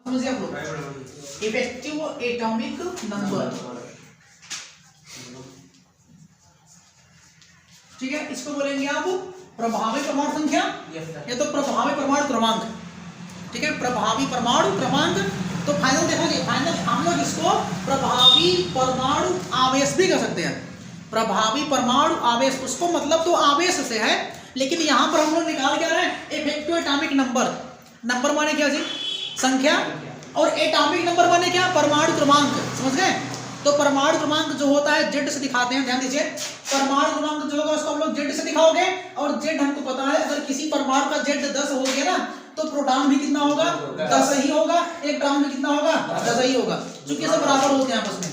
समझिए आप लोग, इफेक्टिव एटॉमिक नंबर, ठीक है, इसको बोलेंगे आप प्रभावी परमाणु संख्या या तो प्रभावी परमाणु क्रमांक, ठीक है, प्रभावी परमाणु क्रमांक। तो फाइनल देखोगे, फाइनल हम लोग इसको प्रभावी परमाणु आवेश भी कर सकते हैं। प्रभावी परमाणु आवेश, उसको मतलब तो आवेश से है, लेकिन यहाँ पर हम लोग निकाल क्या रहे हैं, इफेक्टिव एटॉमिक नंबर। नंबर माने क्या जी, संख्या, और एटॉमिक नंबर माने क्या, परमाणु क्रमांक, समझ गए। तो परमाणु क्रमांक जो होता है जेड से दिखाते हैं, ध्यान दीजिए, परमाणु क्रमांक जो होगा उसको हम लोग जेड से दिखाओगे, और जेड हमको पता है अगर किसी परमाणु का जेड 10 हो गया ना, तो प्रोटॉन भी कितना होगा, 10 ही होगा, इलेक्ट्रॉन भी कितना होगा, 10 ही होगा, क्योंकि सब बराबर होते हैं आपस में।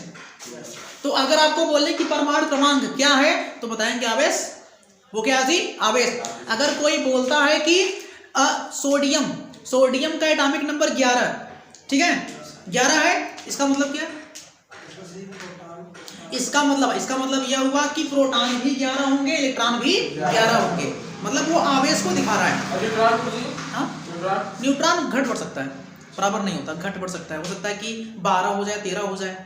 तो अगर आपको बोले कि परमाणु क्रमांक क्या है, तो बताएंगे आवेश, वो क्या जी, आवेश। अगर कोई बोलता है कि सोडियम, सोडियम का एटॉमिक नंबर 11, ठीक है, 11 है, इसका मतलब क्या, इसका मतलब यह हुआ कि प्रोटॉन भी 11 होंगे, इलेक्ट्रॉन भी 11 होंगे, मतलब वो आवेश को दिखा रहा है। न्यूट्रॉन घट बढ़ सकता है, बराबर नहीं होता, घट बढ़ सकता है, हो सकता है कि 12 हो जाए, 13 हो जाए,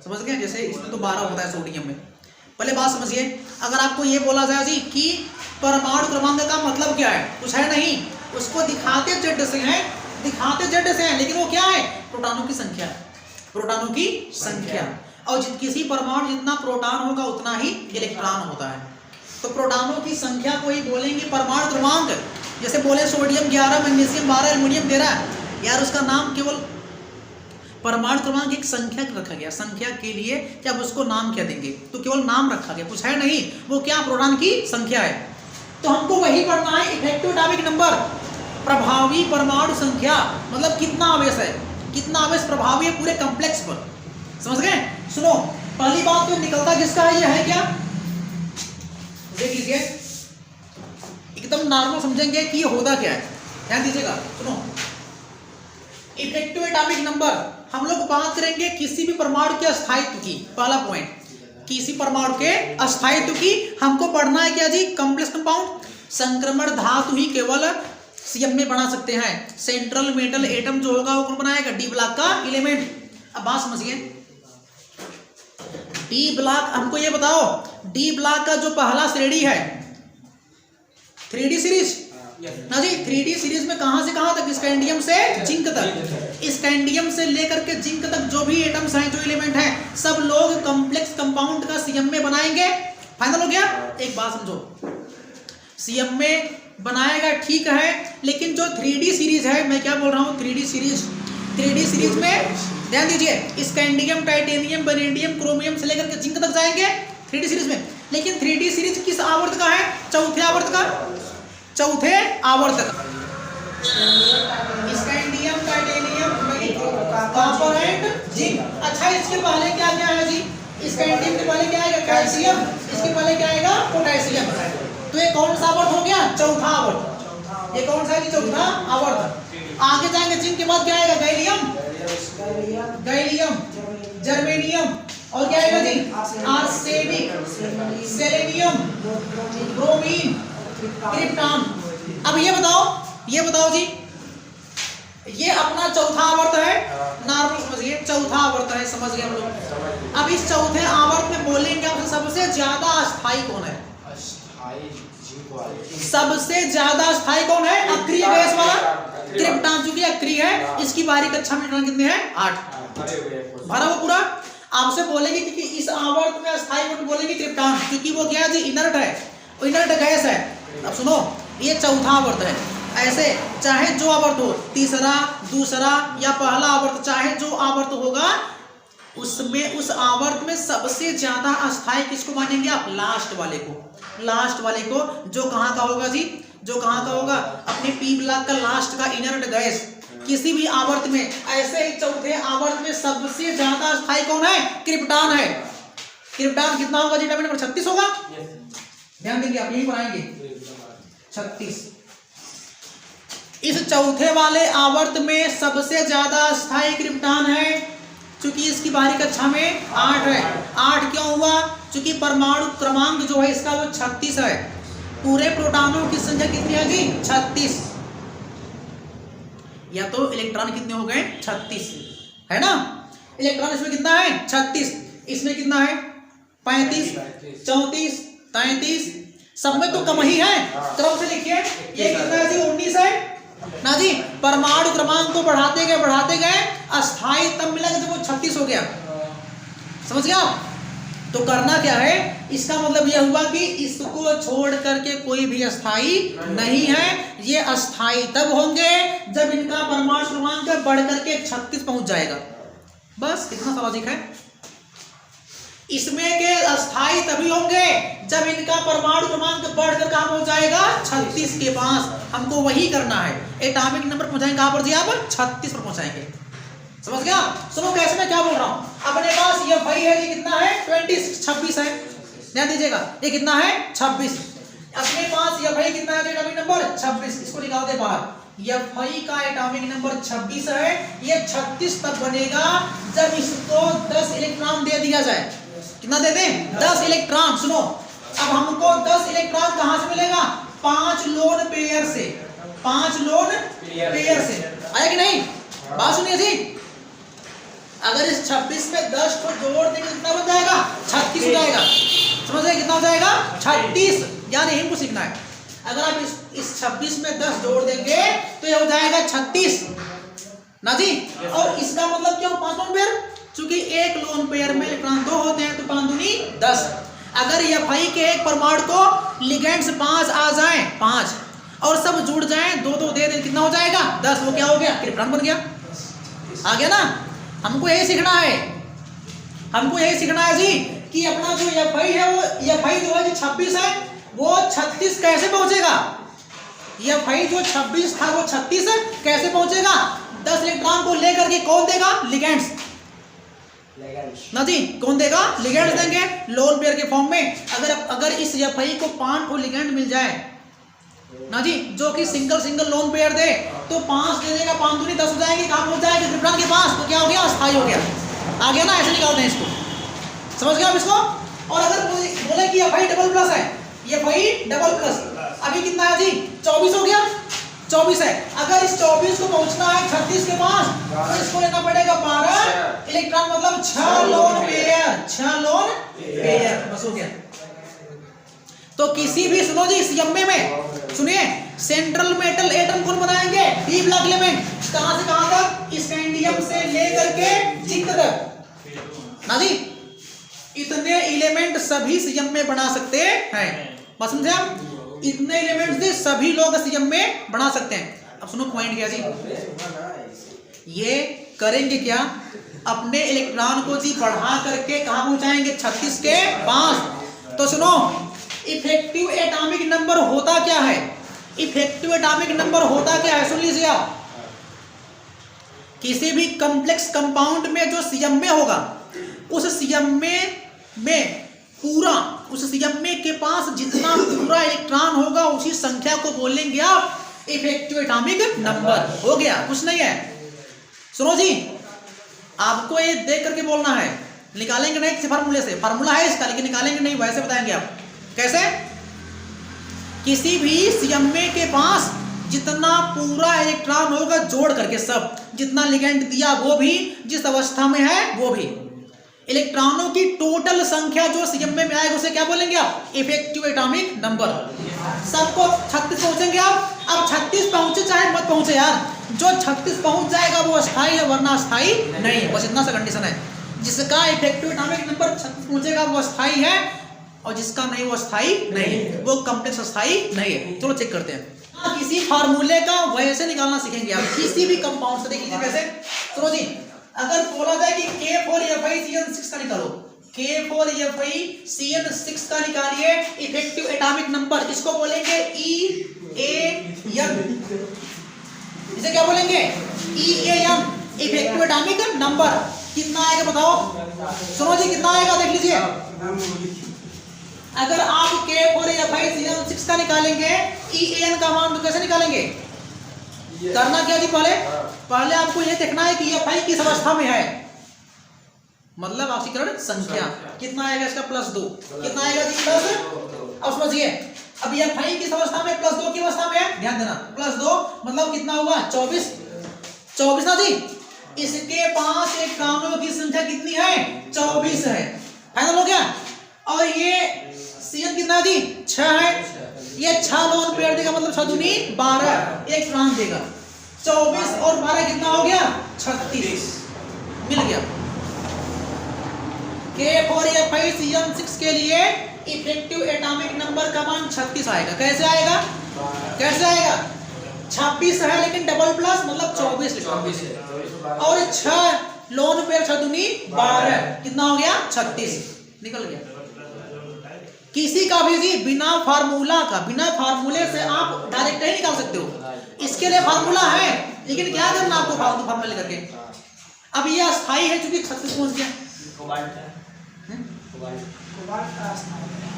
समझ गए। जैसे इसमें तो 12 होता है सोडियम में। पहले बात समझिए, अगर आपको ये बोला जाए जी कि परमाणु क्रमांक का मतलब क्या है, कुछ है नहीं, उसको दिखाते जेड से हैं, लेकिन वो क्या है, प्रोटॉनों की संख्या, प्रोटॉनों की संख्या, और किसी परमाणु जितना प्रोटॉन होगा उतना ही इलेक्ट्रॉन होता है। तो प्रोटॉनों की संख्या को ही बोलेंगे परमाणु क्रमांक। जैसे बोले सोडियम 11, मैग्नीशियम 12, एल्युमिनियम 13, यार उसका नाम केवल परमाणु क्रमांक एक संख्या रखा गया, संख्या के लिए क्या उसको नाम क्या देंगे, तो केवल नाम रखा गया, कुछ है नहीं, वो क्या, प्रोटॉन की संख्या है। तो हमको वही पढ़ना है, इफेक्टिव एटॉमिक नंबर, प्रभावी परमाणु संख्या, मतलब कितना आवेश है, कितना आवेश प्रभावी है पूरे कॉम्प्लेक्स पर, समझ गए। सुनो, पहली बात तो निकलता किसका है, ये है क्या, देख लीजिए, एकदम नॉर्मल समझेंगे कि ये होता क्या है, ध्यान दीजिएगा। सुनो, इफेक्टिव एटॉमिक नंबर, हम लोग बात करेंगे किसी भी परमाणु के अस्थायित्व की, पहला पॉइंट, किसी परमाणु के अस्थायित्व की। हमको पढ़ना है क्या जी, कॉम्प्लेक्स कंपाउंड, संक्रमण धातु ही केवल सीएम में बना सकते हैं। सेंट्रल मेटल एटम जो होगा वो कौन बनाएगा, डी ब्लॉक का एलिमेंट। अब बात समझिए, डी ब्लॉक, हमको ये बताओ, डी ब्लॉक का जो पहला श्रेणी है 3D सीरीज ना जी, 3D सीरीज में कहां से कहां तक, स्कैंडियम से जिंक तक, स्कैंडियम से लेकर के जिंक तक जो भी एटम्स हैं, जो एलिमेंट हैं, सब लोग कॉम्प्लेक्स कंपाउंड का सीएम में बनाएंगे। फाइनल हो गया। एक बात समझो, सीएम में बनाएगा ठीक है, लेकिन जो 3D सीरीज है, मैं क्या बोल रहा हूँ, 3D सीरीज में ध्यान दीजिए, स्कैंडियम, टाइटेनियम, वेनेडियम, क्रोमियम से लेकर के जिंक तक जाएंगे 3D सीरीज में। लेकिन 3D सीरीज किस आवर्त का है, चौथे आवर्त का, चौथे आवर्त का। Scandium, titanium, copper and zinc. अच्छा, इसके पहले क्या क्या है जी, स्कैंडियम के पहले क्या आएगा, कैल्शियम, इसके पहले क्या आएगा, पोटेशियम। तो ये कौन सा आवर्त हो गया, चौथा आवर्त। ये कौन सा है, चौथा आवर्त। आगे जाएंगे, जिंक के बाद क्या आएगा, गैलियम, जर्मेनियम, और क्या आएगा जी, आर्सेनिक, सेलेनियम, ब्रोमीन, क्रिप्टॉन। अब ये बताओ जी, ये अपना चौथा आवर्त है, नॉर्मल समझिए, चौथा आवर्त है, समझ गए हम लोग। अब इस चौथे आवर्त में बोलेंगे आपसे सबसे ज्यादा अस्थायी कौन है, सबसे ज्यादा अस्थायी कौन है, अक्रिय गैस वाला क्रिप्टॉन, चूंकि अक्रिय है, इसकी बाहरी कक्षा में इलेक्ट्रॉन कितने हैं, 8 भरा वो पूरा। आपसे बोलेंगे कि इस आवर्त में अस्थायी कौन, बोलेंगे क्रिप्टॉन, क्योंकि वो क्या है जी, इनर्ट है, इनर्ट गैस है। अब सुनो, ये चौथा आवर्त है, ऐसे चाहे जो आवर्त हो, तीसरा, दूसरा या पहला आवर्त, चाहे जो आवर्त होगा, उसमें उस आवर्त में सबसे ज्यादा अस्थायी किसको मानेंगे आप, लास्ट वाले को, जो कहाँ का होगा जी, जो कहाँ का होगा, अपने पी ब्लॉक का लास्ट का इनर्ट गैस। किसी भी आवर्त में, ऐसे ही चौथे आवर्त में सबसे ज्यादा अस्थायी कौन है, क्रिप्टॉन है। क्रिप्टॉन कितना होगा जी, नंबर 36 होगा, ध्यान देंगे आप, यही पढ़ाएंगे 36। इस चौथे वाले आवर्त में सबसे ज्यादा अस्थायी क्रिप्टॉन है, चूंकि इसकी बाहरी कक्षा में 8 है। 8 क्यों हुआ, चूंकि परमाणु क्रमांक जो है इसका वो 36 है। पूरे प्रोटॉनों की संख्या कितनी है जी, 36। या तो इलेक्ट्रॉन कितने हो गए 36 है ना, इलेक्ट्रॉन इसमें कितना है 36, इसमें कितना है 35, 34, 33, सब में तो कम ही है। क्रम से लिखिए, ये कितना है जी 19 है ना जी। परमाणु क्रमांक को बढ़ाते गए अस्थाई तब मिला जब वो 36 हो गया, समझ गया। तो करना क्या है, इसका मतलब यह हुआ कि इसको छोड़ करके कोई भी अस्थाई नहीं है। ये अस्थाई तब होंगे जब इनका परमाणु क्रमांक बढ़ करके 36 पहुंच जाएगा। बस इतना सा लॉजिक है। इसमें के अस्थाई तभी होंगे जब इनका परमाणु क्रमांक बढ़कर कहां पहुंच जाएगा 36 के पास। हमको वही करना है, एटॉमिक नंबर पहुंचाएंगे कहां पर जी, आप 36 पर पहुंचाएंगे, समझ गया। सुनो कैसे मैं क्या बोल रहा हूं, अपने पास ये भाई है, ये कितना है 26 है, ध्यान दीजिएगा, ये कितना है 26। अपने पास ये भाई कितना है एटॉमिक नंबर 26, इसको निकाल दे बाहर। ये भाई का एटॉमिक नंबर 26 है, ये 36 तब बनेगा जब इसको 10 इलेक्ट्रॉन दे दिया जाए। कितना दे दें 10 इलेक्ट्रॉन। सुनो अब हमको 10 इलेक्ट्रॉन कहां से मिलेगा, 5 लोन पेयर से, 5 लोन पेयर से, आया कि नहीं, बात सुनिए जी। अगर इस 26 में 10 को जोड़ देंगे कितना बन जाएगा 36 हो जाएगा, समझ रहे कितना हो जाएगा 36, याद यही को सीखना है। अगर आप इस 26 में 10 जोड़ देंगे तो ये हो जाएगा 36 ना जी। और इसका मतलब क्या, 5 लोन पेयर, चूंकि एक लोन पेयर में इलेक्ट्रॉन 2 होते हैं तो 5 दूनी 10। अगर एफआई के एक परमाणु को लिगेंड्स 5 आ जाए, 5 और सब जुड़ जाए, 2 दे दे, कितना हो जाएगा 10, वो क्या हो गया इलेक्ट्रॉन बन गया, आ गया ना। हमको यही सीखना है, हमको यही सीखना है जी कि अपना जो एफआई है वो एफआई जो है 26 है, वो 36 कैसे पहुंचेगा। एफआई जो 26 था वो 36 कैसे पहुंचेगा, 10 इलेक्ट्रॉन को लेकर के कौन देगा, लिगेंड्स ना जी, कौन देगा, लिगेंड्स देंगे लोन पेयर के फॉर्म में। अगर इस एफआई को 5 को लिगेंड मिल जाए ना जी, जो कि सिंगल लोन पेयर दे, तो 5 दे देगा, 5 दूनी 10 हो जाएंगे, कहां पहुंच जाएगा इलेक्ट्रॉन के पास, तो क्या हो गया अस्थाई हो गया, आ गया ना। ऐसे निकालते हैं इसको, समझ गया आप इसको। और अगर बोले कि एफआई डबल प्लस है, एफआई डबल प्लस अभी कितना है जी 24 हो गया, 24 है। अगर इस 24 को पहुंचना है 36 के पास तो इसको लेना पड़ेगा 12 इलेक्ट्रॉन, मतलब 6 लोन पेयर, 6 लोन पेयर, बस हो गया। तो किसी भी, सुनो जी, इस यम्मे में सुनिए, सेंट्रल मेटल एटम कौन बनाएंगे, डी ब्लॉक एलिमेंट, कहां से कहां तक, स्कैंडियम से लेकर के जिंक तक ना जी। इतने एलिमेंट सभी सीएम में बना सकते हैं, बस समझे आप, इतने एलिमेंट से सभी लोग सीएम में बना सकते हैं। अब सुनो पॉइंट क्या जी, ये करेंगे क्या, अपने इलेक्ट्रॉन को जी बढ़ा करके कहां पहुंचाएंगे 36 के पास। तो सुनो, इफेक्टिव एटॉमिक नंबर होता क्या है, इफेक्टिव एटॉमिक नंबर होता क्या है, सुन लीजिए आप। किसी भी कॉम्प्लेक्स कंपाउंड में जो सीएमए होगा, उस सीएमए में पूरा, उस सीएमए के पास जितना पूरा इलेक्ट्रॉन होगा उसी संख्या को बोलेंगे आप इफेक्टिव एटॉमिक नंबर। हो गया, कुछ नहीं है। सुनो जी, आपको ये देख करके बोलना है, निकालेंगे नहीं किसी फार्मूले से, फार्मूला है इसका लेकिन निकालेंगे नहीं, वैसे बताएंगे आप कैसे। किसी भी सीएमए के पास जितना पूरा इलेक्ट्रॉन होगा जोड़ करके, सब जितना लिगेंड दिया वो भी, जिस अवस्था में है वो भी, इलेक्ट्रॉनों की टोटल संख्या जो सीएमए में आएगा उसे क्या बोलेंगे आप, इफेक्टिव एटॉमिक नंबर। सबको 36 पहुंचेंगे आप। अब 36 पहुंचे चाहे मत पहुंचे यार, जो 36 पहुंच जाएगा वो अस्थाई है, वरना अस्थाई नहीं, बस इतना सा कंडीशन है। जिसका इफेक्टिव एटॉमिक नंबर 36 पहुंचेगा वो अस्थाई है, और जिसका नहीं वो अस्थाई नहीं, वो कॉम्प्लेक्स अस्थाई नहीं है। चलो चेक करते हैं। किसी फार्मूले का वैसे निकालना सीखेंगे आप, किसी भी कंपाउंड से। देख लीजिए कैसे, सुनो जी, अगर बोला जाए कि K4FeCN6 का निकालो, K4FeCN6 का निकालिए इफेक्टिव एटॉमिक नंबर, इसको बोलेंगे EAN, इसे क्या बोलेंगे EAN, इफेक्टिव एटॉमिक नंबर। कितना आएगा बताओ, सुनो जी कितना आएगा देख लीजिए। अगर आप K4FeCN6 का निकालेंगे, EAN का मान तो कैसे निकालेंगे, करना क्या जी, पहले आपको ये देखना है कि ये एफआई किस अवस्था में है, मतलब ऑक्सीकरण संख्या कितना आएगा इसका, +2, कितना आएगा जी +। अब समझिए, अब ये एफआई किस अवस्था में, +2 की अवस्था में है, ध्यान देना, +2 मतलब कितना हुआ 24, 24 ना जी। इसके पास इलेक्ट्रॉनों की संख्या कितनी है? 24 है। फाइनल हो गया। और ये Cn कितना जी? 6 है। ये 6 लोन पेयर देगा, मतलब 6 दूनी 12 इलेक्ट्रॉन देगा। 24 और 12 कितना हो गया? 36 मिल गया। K4F5Cn6 के लिए इफेक्टिव एटॉमिक नंबर का मान 36 आएगा। कैसे आएगा? कैसे आएगा? 26 है लेकिन डबल प्लस मतलब 24 लिखा और 6 लोन पेयर 6 दूनी 12 कितना हो गया? 36 निकल गया। किसी का भी जी बिना फार्मूला का, बिना फार्मूले से आप डायरेक्ट ही निकाल सकते हो। इसके लिए फार्मूला है लेकिन क्या करना आपको फालतू फार्मूला करके। अब ये अस्थाई है क्योंकि 36 पहुंच गया।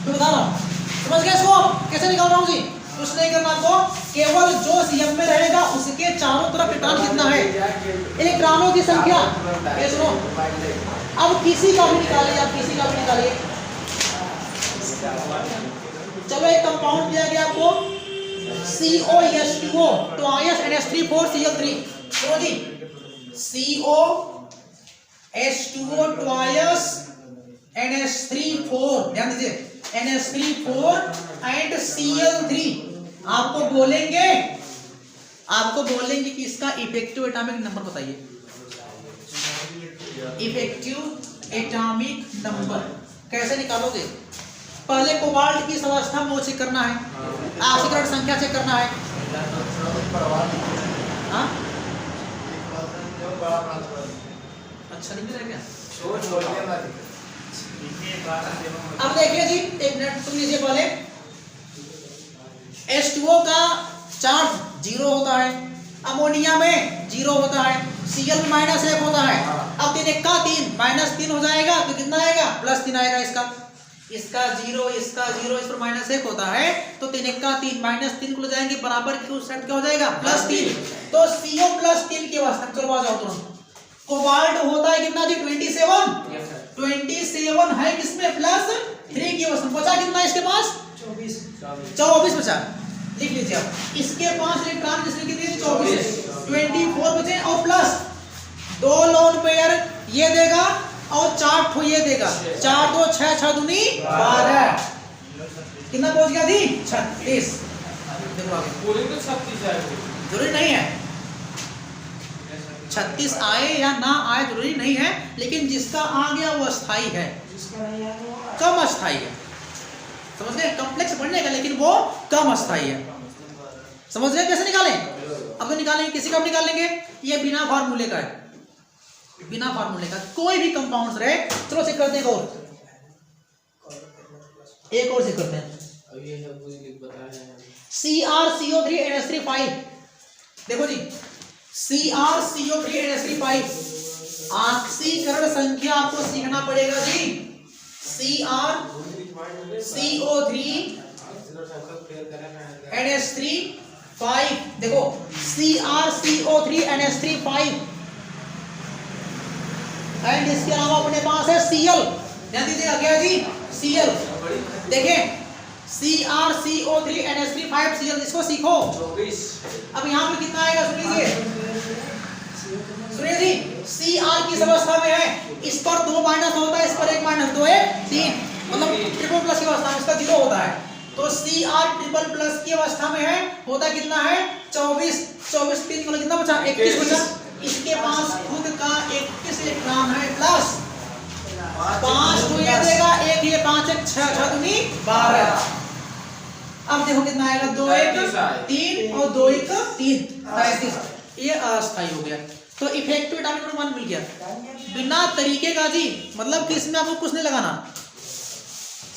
तो बता रहा हूं, समझ गए इसको कैसे निकाल रहा हूं जी? कुछ नहीं करना आपको, केवल जो Cm में रहेगा उसके चारों तरफ इलेक्ट्रॉन कितना है, इलेक्ट्रॉनों की संख्या। ये सुनो, अब किसी का भी निकालिए, आप किसी का भी निकालिए। चलो एक कंपाउंड दिया गया आपको COH2O twice NH3 चलो जी, COH2O twice NH3 ध्यान दीजिए, NH3 एंड Cl3। आपको बोलेंगे कि इसका इफेक्टिव एटॉमिक नंबर बताइए। इफेक्टिव एटॉमिक नंबर कैसे निकालोगे? पहले कोबाल्ट की अवस्था में चेक करना है, ऑक्सीकरण संख्या चेक करना है। हाँ अच्छा नहीं है क्या? अब देखिए जी, एक मिनट सुन लीजिए। पहले H2O का चार्ज 0 होता है, अमोनिया में 0 होता है, Cl में -1 होता है। अब 3 1 का 3 -3 हो जाएगा तो कितना आएगा? +3 आएगा। इसका 0 इसका 0 इस पर -1 होता है तो 3 1 का 3 -3 को जाएंगे बराबर की उस साइड क्या हो जाएगा? +3। तो CO +3 की अवस्था चलो आ जाओ तुरंत। कोबाल्ट होता है कितना जी? 27 है किसमें? +3 की अवस्था। बचा कितना इसके पास? 24 बचा। लिख लीजिए आप, इसके पास इलेक्ट्रॉन जिसने कितने? 24 24 बचे और प्लस 2 लोन पेयर ये देगा और 4 ठो ये देगा। 4 2 6 6 दूनी 12 कितना पहुंच गया जी? 36। देखो आगे पूरी तो 36 आए, जरूरी नहीं है 36 आए या ना आए जरूरी नहीं है, लेकिन जिसका आ गया वो अस्थाई है, कम अस्थाई है। समझ गए? कॉम्प्लेक्स पढ़ने का लेकिन वो कम अस्थाई है। समझ गए कैसे निकालें? अब तो निकालेंगे, किसी का भी निकालेंगे। ये बिना फार्मूले का है, बिना फार्मूले का कोई भी कंपाउंड्स रहे। चलो चेक करते हैं एक और चेक करते हैं। CrCO3 NH3 5। देखो जी, CrCO3 NH3 5 ऑक्सीकरण संख्या आपको सीखना पड़ेगा जी। CrCO3 NH3 5। देखो CrCO3 NH3 5 एंड इसके अलावा अपने पास है Cl। ध्यान दीजिएगा क्या जी? Cl। देखें CrCO3 NH3 5 Cl, इसको सीखो। अब यहाँ पे कितना आएगा सुनिए जी। Cr किस अवस्था में है? इस पर 2 माइनस होता है, इस पर 1 माइनस 2 1 3, मतलब ट्रिपल प्लस की अवस्था में इसका 0 होता है। तो Cr ट्रिपल प्लस की अवस्था में है, होता कितना है? 24 24 3 मतलब कितना बचा? 21 बचा। इसके पास खुद का 21 इलेक्ट्रॉन है प्लस 5 तो ये देगा 1 ये 5 1 6 6 दूनी 12। अब देखो कितना आएगा? 2 1 3 और 2 1 3 33। ये अस्थाई हो गया। तो इफेक्टिव एटॉमिक नंबर 1 मिल गया बिना तरीके का जी, मतलब कि इसमें आपको कुछ नहीं लगाना।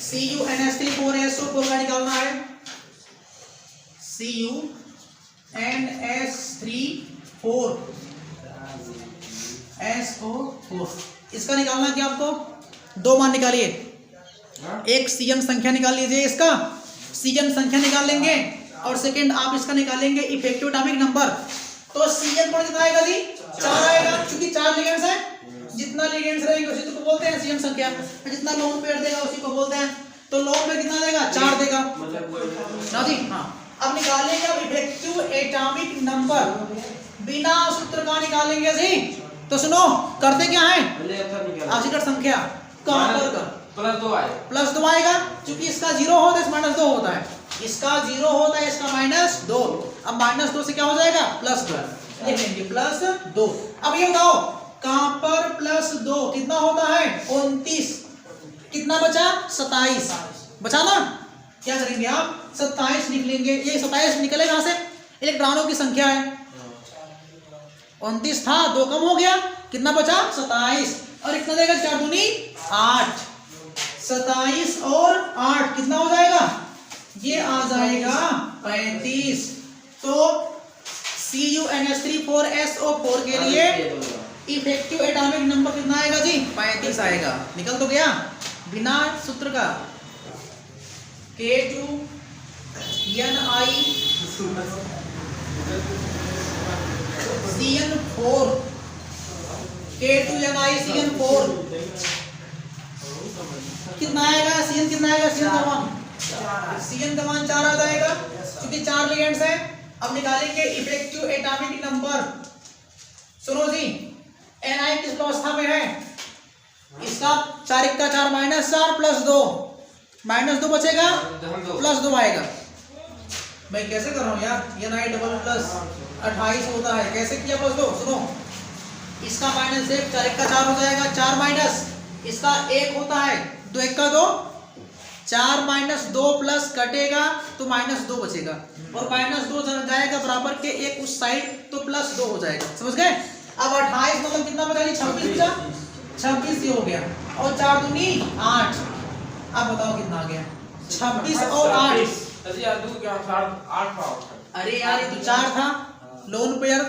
CuNH3 का निकालना है। CuNH3 SO4 इसका निकालना क्या आपको? 2 मान निकालिए। एक Cn संख्या निकाल लीजिए, इसका Cn संख्या निकाल लेंगे और सेकंड आप इसका निकालेंगे इफेक्टिव एटॉमिक नंबर। तो Cn पर कितना आएगा जी? 4 आएगा, क्योंकि 4 लिगेंड्स हैं। जितना लिगेंड्स रहेंगे उसी को बोलते हैं Cn संख्या। जितना लोन पेयर देगा उसी को बोलते हैं। तो लोन में कितना देगा? 4 देगा ना जी। हाँ, अब निकालेंगे अब इफेक्टिव एटॉमिक नंबर बिना सूत्र का निकालेंगे जी। तो सुनो करते क्या है, अवशिष्ट संख्या कॉपर का प्लस 2 आएगा, क्योंकि इसका 0 होता है, माइनस 2 होता है, इसका 0 होता है, इसका -2। अब -2 से क्या हो जाएगा +2, लिख लेंगे +2। अब ये बताओ कॉपर +2 कितना होता है 29, कितना बचा 27 बचा ना। क्या करेंगे आप 27 लिख लेंगे, ये 27 निकले कहां से, इलेक्ट्रॉनों की संख्या है, 29 था 2 कम हो गया, कितना बचा 27, और इतना देगा 4 दूनी 8, 27 और 8 कितना हो जाएगा, ये आ जाएगा 35। तो CuNH3 4SO4 के लिए इफेक्टिव एटॉमिक नंबर कितना आएगा जी 35 आएगा। निकल तो गया बिना सूत्र का। K2NiCN4 K2NiCN4 कितना आएगा, CN कितना आएगा, CN का मान 4 आ जाएगा, क्योंकि 4 लिगेंड्स हैं। अब निकालेंगे इफेक्टिव एटॉमिक नंबर। सुनो जी, Ni किस अवस्था में है, इसका 4 × 4 -4 +2 -2 बचेगा +2 आएगा। मैं कैसे कर रहा हूँ यार, Ni डबल प्लस 28 होता है, कैसे किया +2। सुनो इसका -1 4 × 4 हो जाएगा, 4 माइनस इसका 1 होता है, 2 × 1 = 2, 4 - 2 प्लस कटेगा तो -2 बचेगा, और -2 जाएगा बराबर के एक उस साइड तो +2 हो जाएगा, समझ गए। अब 28 मतलब कितना बचा जी 26 बचा, 26 ये हो गया, और 4 दूनी 8। अब बताओ कितना आ गया 26 और 8। अरे यार ये तो 4 था, लोन पेयर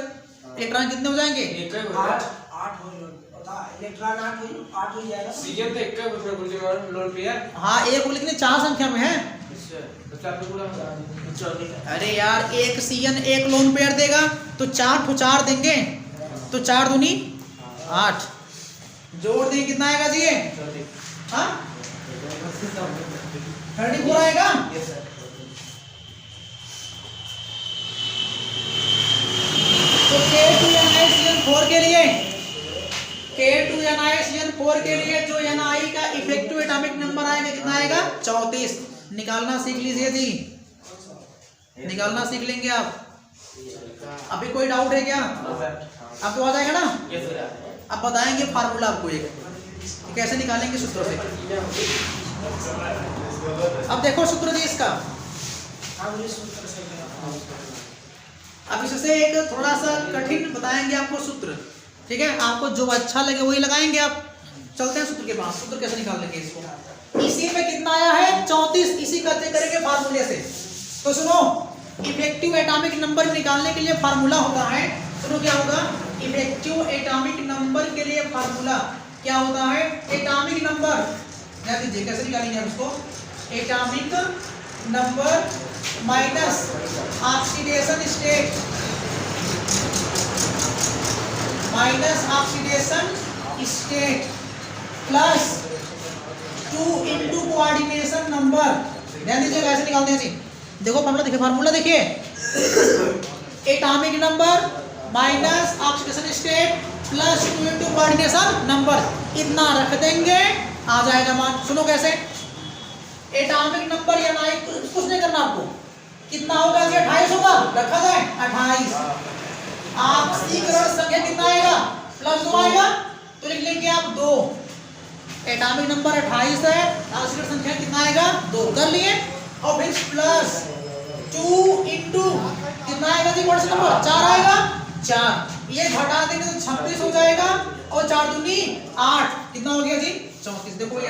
इलेक्ट्रॉन कितने हो जाएंगे 8 इलेक्ट्रॉन 8 हो जाएगा। सीएन तो एक लोन पेयर, हाँ एक हो, लेकिन 4 संख्या में है। अरे यार एक CN एक लोन पेयर देगा तो 4 देंगे, तो 4 दूनी 8 जोड़ देंगे कितना आएगा जी, हाँ 34 आएगा। तो K2NiCN4 के लिए K2NiCN4 के लिए जो Ni का इफेक्टिव एटॉमिक नंबर आएगा कितना आएगा 34। निकालना सीख लीजिए जी, निकालना सीख लेंगे आप। अभी कोई डाउट है क्या, आपको आ जाएगा ना। अब बताएंगे फार्मूला आपको एक कैसे निकालेंगे सूत्र से। अब देखो सूत्र जी इसका, अब इससे एक थोड़ा सा कठिन बताएंगे आपको सूत्र, ठीक है। आपको जो अच्छा लगे वही लगाएंगे आप। चलते हैं सूत्र के पास, सूत्र कैसे निकाल लेंगे इसको। इसी में कितना आया है 34, इसी का चेक करेंगे फार्मूले से। तो सुनो इफेक्टिव एटॉमिक नंबर निकालने के लिए फार्मूला होता है, सुनो क्या होगा, इफेक्टिव एटॉमिक नंबर के लिए फार्मूला क्या होता है, एटॉमिक नंबर याद कीजिए कैसे निकालेंगे हम उसको, atomic number minus oxidation state plus 2 × coordination number. ध्यान दीजिए कैसे निकालते हैं जी, देखो फार्मूला देखिए, फार्मूला देखिए, atomic number minus oxidation state plus 2 × coordination number, इतना रख देंगे आ जाएगा मान। सुनो कैसे, एटॉमिक नंबर या ना कुछ नहीं करना आपको, कितना होगा जी 28 होगा, रखा जाए 28। ऑक्सीकरण संख्या कितना आएगा +2 आएगा, तो लिख लेंगे आप 2। एटॉमिक नंबर 28 है, ऑक्सीकरण संख्या कितना आएगा 2 कर लिए, और फिर प्लस 2 × कितना आएगा जी कौन सा नंबर 4 आएगा, 4 ये घटा देंगे तो 26 हो जाएगा, और 4 दूनी 8 कितना हो गया जी 34। देखो ये